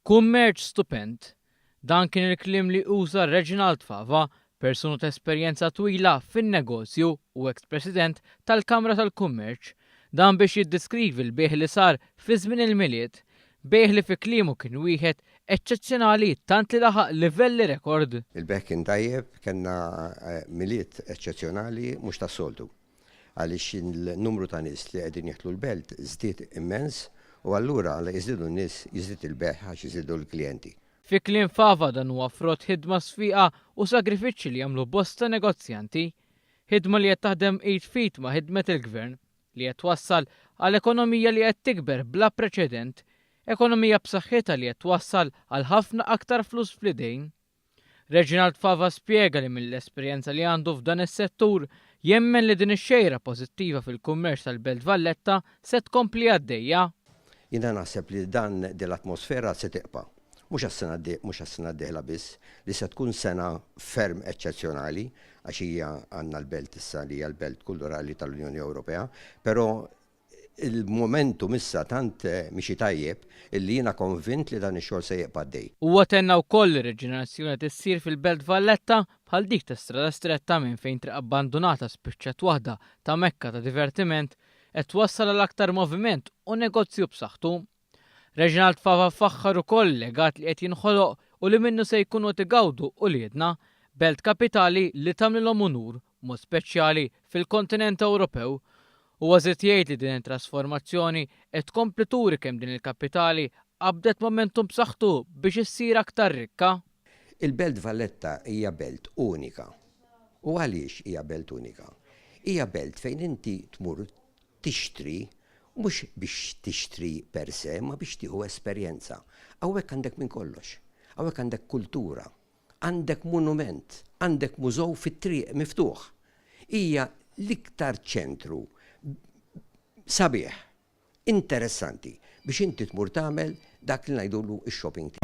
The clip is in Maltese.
Kummerċ Stupend. Dan kien il-kliem li uża Reginald Fava, persuna ta' esperjenza twila fin-negozju u ex-president tal-Kamra tal-Kummerċ, dan biex jiddeskrivi l-bejħ li sar fi żmien il-miliet, bejħ li fi kliemu kien wieħed eċċezzjonali tant li laħaq livelli rekord. Il-bejħ kien tajjeb, kellna miliet eċċezzjonali mhux tas-soltu. Għaliex il-numru ta' nies li qegħdin jaħdmu l-Belt żdied immens u allura għal jiżdiedu n-nies jiżdied il-bejħ għax jiżdiedu l-klijenti. Fi kliem Fava dan huwa frott ħidma sfiqa u sagrifiċċji li jagħmlu bosta negozjanti, ħidma li qed taħdem 8 feet ma' ħidmet il-gvern li qed twassal għal ekonomija li qed tikber bla preċedent, ekonomija b'saħħitha li qed twassal għal ħafna aktar flus fl-idejn. Reginald Fava spjega li mill-esperjenza li għandu f'dan is-settur jemmen li din ix-xejra pożittiva fil-kummerċ tal-Belt Valletta se tkompli għaddejja. Jiena naħseb li dan dell-atmosfera se teqpa'. Mhux għas-sena d-dieħla biss, li se tkun sena ferm eċċezzjonali għax hija għandna l-Belt issa li hija l-Belt kulturali tal-Unjoni Ewropea, però il-momentum issa tant mixi tajjeb illi jiena konvint li dan ix-xogħol se jibqa' għaddej. Huwa tenna wkoll ir-reġenerazzjoni tissir fil-Belt Valletta bħal dik ta' strada stretta minn fejn triq abbandonata spiċċat waħda ta' mekka ta' divertiment qed twassal għal aktar moviment u negozju b'saħħtu. Reginald Fava faħħar ukoll legat li qed jinħoloq u li minnu se jkunu tigawdu u liedna belt kapitali li tagħmlilhom unur mod speċjali fil-kontinent Ewropew u għażiet jgħid li din it-trasformazzjoni qed tkompli turi kemm din il-kapitali qabdet momentum b'saħħtu biex issir aktar rikka. Il-Belt Valletta hija belt unika. U għaliex hija belt unika? Hija belt fejn inti tmur tixtri mhux biex tixtri per se, ma biex tieħu esperjenza. Hawnhekk għandek minn kollox. Hawnhekk għandek kultura, għandek monument, għandek mużew fit-triq miftuħ. Hija l-iktar ċentru sabiħ, interessanti biex inti tmur tagħmel dak li ngħidulu x-shopping.